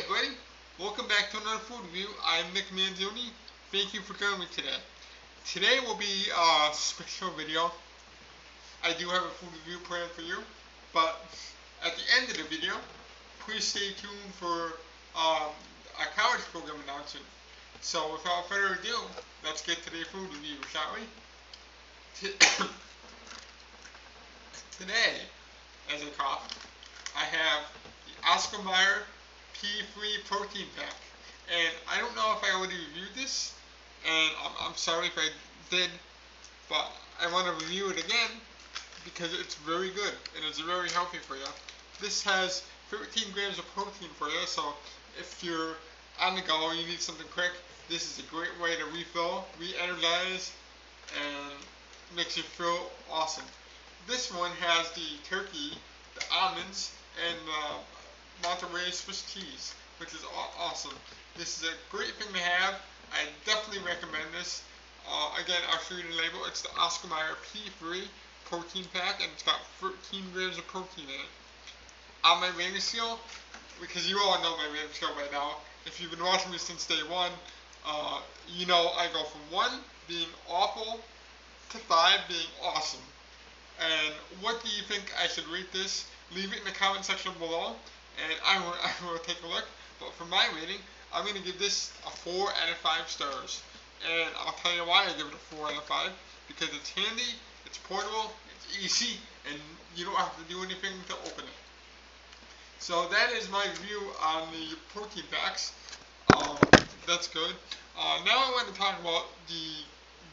everybody, welcome back to another food review. I'm Nick Manzoni. Thank you for joining me today. Today will be a special video. I do have a food review planned for you, but at the end of the video, please stay tuned for a college program announcement. So without further ado, let's get to the food review, shall we? Today, as a cough, I have the Oscar Mayer P3 protein pack. And I don't know if I already reviewed this, and I'm sorry if I did, but I want to review it again because it's very good and it's very healthy for you. This has 13 grams of protein for you, so if you're on the go, you need something quick, this is a great way to refill, re-energize, and makes you feel awesome. This one has the turkey, the almonds, and Monterey Swiss cheese, which is awesome. This is a great thing to have. I definitely recommend this. Again, I'll show you the label. It's the Oscar Mayer P3 protein pack, and it's got 13 grams of protein in it. On my rating scale, because you all know my rating scale by now, if you've been watching me since day one, you know I go from 1 being awful to 5 being awesome. And what do you think I should rate this? Leave it in the comment section below, and I will take a look. But for my rating, I'm going to give this a 4 out of 5 stars. And I'll tell you why I give it a 4 out of 5. Because it's handy, it's portable, it's easy, and you don't have to do anything to open it. So that is my review on the protein packs. That's good. Now I want to talk about the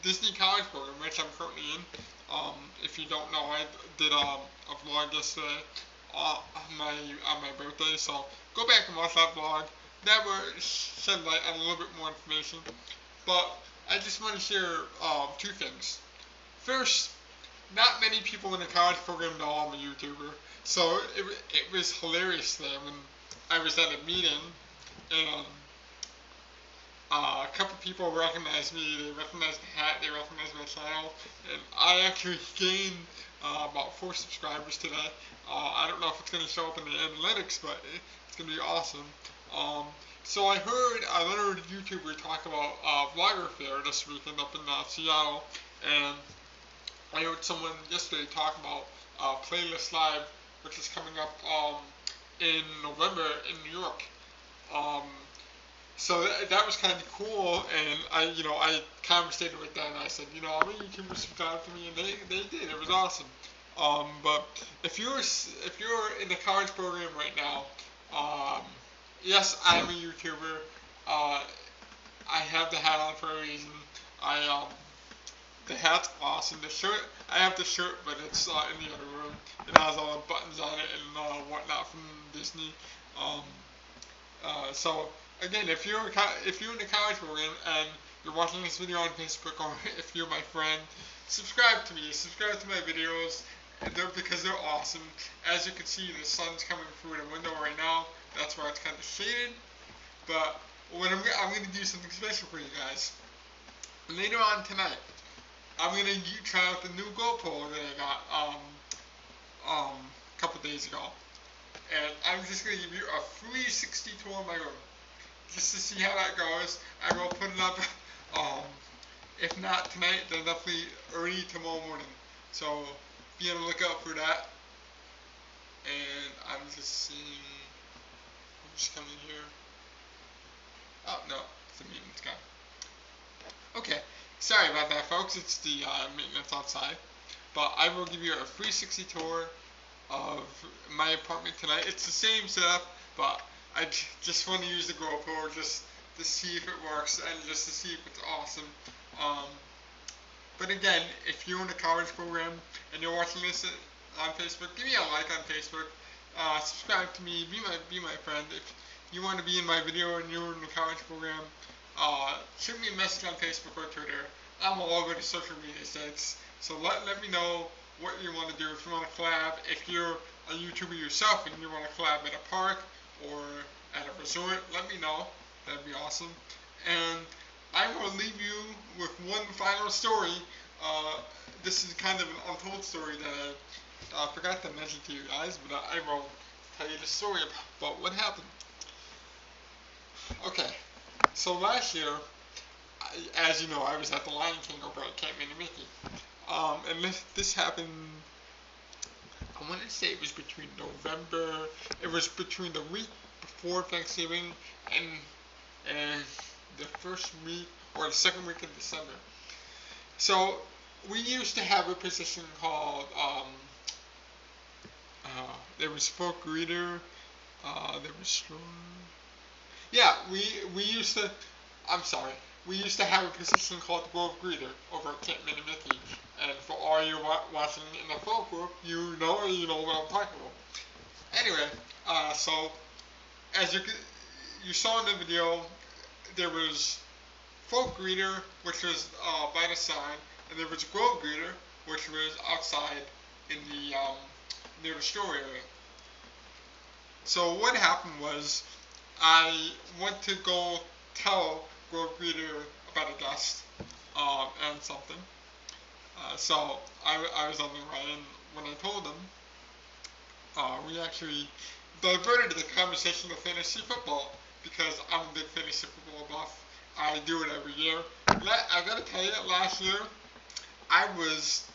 Disney College program, which I'm currently in. If you don't know, I did a vlog yesterday on my birthday, so go back and watch that vlog. That will shed light on a little bit more information. But I just want to share 2 things. First, not many people in the college program know I'm a YouTuber, so it was hilarious to them when I was at a meeting and a couple people recognized me. They recognized the hat, they recognized my channel, and I actually gained about 4 subscribers today. I don't know if it's going to show up in the analytics, but it's going to be awesome. So I heard another YouTuber talk about Vlogger Fair this weekend up in Seattle, and I heard someone yesterday talk about Playlist Live, which is coming up in November in New York. So that was kind of cool, and I conversated with them, and I said, I'm a YouTuber, subscribe to me, and they did. It was awesome. But if you're in the college program right now, yes, I'm a YouTuber. I have the hat on for a reason. The hat's awesome. The shirt, I have the shirt, but it's in the other room. It has all the buttons on it and whatnot from Disney. So again, if you're in the college program and you're watching this video on Facebook, or if you're my friend, subscribe to me. Subscribe to my videos, because they're awesome. As you can see, the sun's coming through the window right now. That's why it's kind of shaded. But when I'm going to do something special for you guys. Later on tonight, I'm going to try out the new GoPro that I got a couple days ago. And I'm just going to give you a 360 tour of my room, just to see how that goes. I will put it up, if not tonight, then definitely early tomorrow morning. So be on the lookout for that. And I'm just seeing, I'm just coming here. Oh no, it's the maintenance guy. Okay, sorry about that, folks. It's the maintenance outside. But I will give you a 360 tour of my apartment tonight. It's the same setup, but I just want to use the GoPro just to see if it works and just to see if it's awesome. But again, if you're in the college program and you're watching this on Facebook, give me a like on Facebook. Subscribe to me. Be my friend. If you want to be in my video and you're in the college program, shoot me a message on Facebook or Twitter. I'm all over the social media sites. So let me know what you want to do. If you want to collab, if you're a YouTuber yourself and you want to collab at a park or at a resort, let me know. That'd be awesome. And I will leave you with one final story. This is kind of an untold story that I forgot to mention to you guys, but I will tell you the story about what happened. Okay, so last year, as you know, I was at the Lion King over at Camp Minimicky. And this happened, I want to say it was between November, it was between the week before Thanksgiving and, and the first week or the second week of December. So we used to have a position called, there was folk reader, there was, yeah, we used to, I'm sorry, we used to have a position called the Grove Greeter over at Camp Minimicky. And for all you watching in the folk group, you know what I'm talking about. Anyway, so as you saw in the video, there was folk greeter, which was by the sign, and there was grove greeter, which was outside in the near the store area. So what happened was, I went to go tell grove greeter about a guest and something. So I was on the way, and when I told him, we actually diverted the conversation to fantasy football because I'm a big fantasy football buff. I do it every year. I gotta tell you, last year I was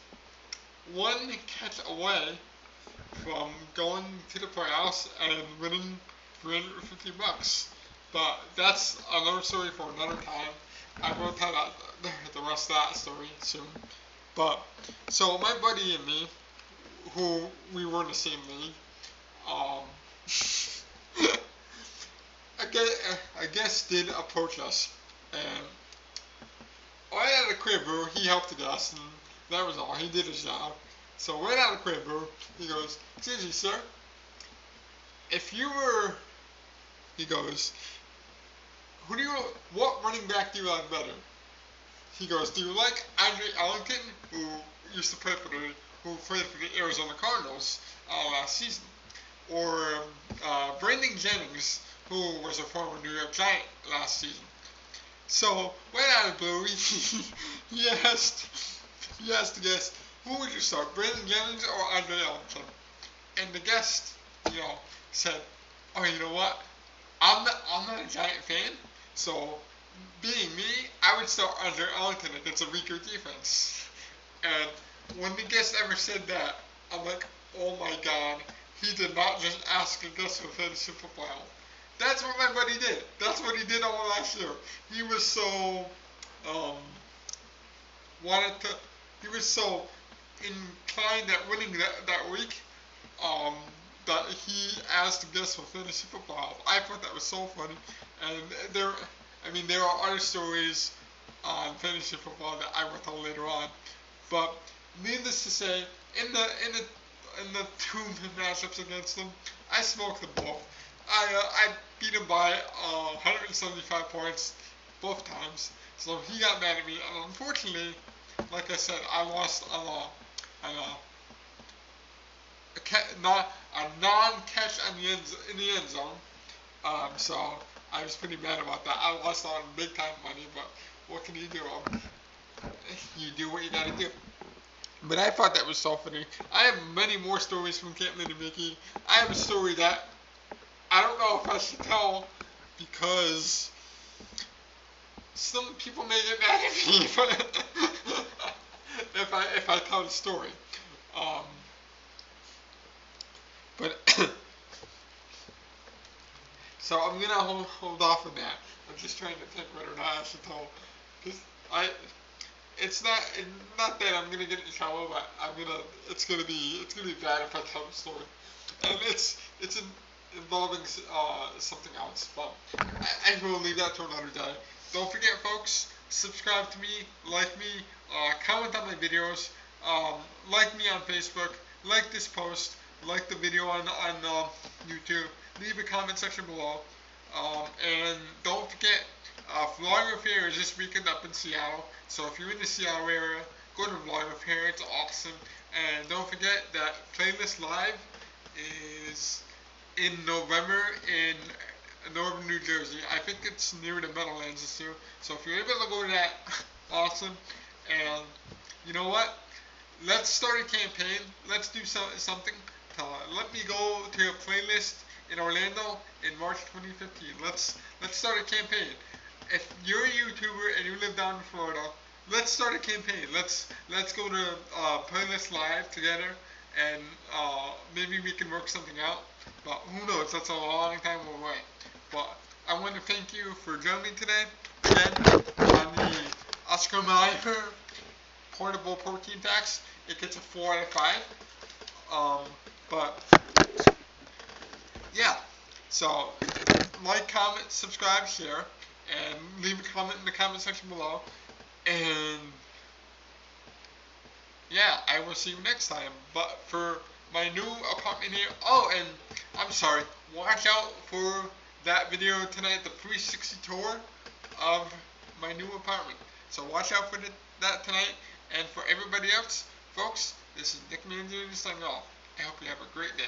one catch away from going to the playoffs and winning $350. But that's another story for another time. I will tell the rest of that story soon. But so my buddy and me, who we were in the same league, um, I guess did approach us, and right out of the crib, bro, he helped us, and that was all. He did his job. So right out of the crib, bro, he goes, "Excuse me, sir, if you were," he goes, what running back do you like better?" He goes, "Do you like Andre Ellington, who used to play for the Arizona Cardinals last season, or Brandon Jennings, who was a former New York Giant last season?" So right out of the blue, he asked the guest, "Who would you start, Brandon Jennings or Andre Ellington?" And the guest, said, "Oh, you know what? I'm not a Giant fan, so being me, I would start Andre Ellington against a weaker defense." And when the guest ever said that, I'm like, oh my god, he did not just ask a guest for fantasy football. That's what my buddy did. That's what he did all last year. He was so um, wanted to. He was so inclined at winning that week um, that he asked the guest for fantasy football. I thought that was so funny. And there are other stories on fantasy football that I will tell later on. But needless to say, in the two matchups against them, I smoked them both. I beat him by 175 points both times. So he got mad at me, and unfortunately, like I said, I lost on a non-catch in the end zone. So I was pretty mad about that. I lost on big time money, but what can you do? You do what you gotta do. But I thought that was so funny. I have many more stories from Camp Minimicky. I have a story that I don't know if I should tell because some people may get mad at me if I tell the story. But so I'm gonna hold off on that. I'm just trying to think whether or not I should tell. Cause it's not that I'm gonna get in trouble, but it's gonna be bad if I tell the story. And it's involving something else, but I will leave that to another day. Don't forget, folks, subscribe to me, like me, comment on my videos, like me on Facebook, like this post, like the video on YouTube. Leave a comment section below, and don't forget, Vlogger Fair is this weekend up in Seattle. So if you're in the Seattle area, go to Vlogger Fair. It's awesome. And don't forget that Playlist Live is in November in northern New Jersey. I think it's near the Meadowlands this year. So if you're able to go to that, awesome. And you know what? Let's start a campaign. Let's do something. Let me go to a playlist in Orlando in March 2015. Let's start a campaign. If you're a YouTuber and you live down in Florida, let's start a campaign. Let's go to Playlist Live together, and maybe we can work something out. But who knows? That's a long time away. But I want to thank you for joining me today again on the Oscar Mayer portable protein packs. It gets a 4 out of 5. But yeah, so like, comment, subscribe, share, and leave a comment in the comment section below. And yeah, I will see you next time. But for my new apartment here, oh, and I'm sorry, watch out for that video tonight, the 360 tour of my new apartment. So watch out for that tonight. And for everybody else, folks, this is Nick Manzini signing off. I hope you have a great day.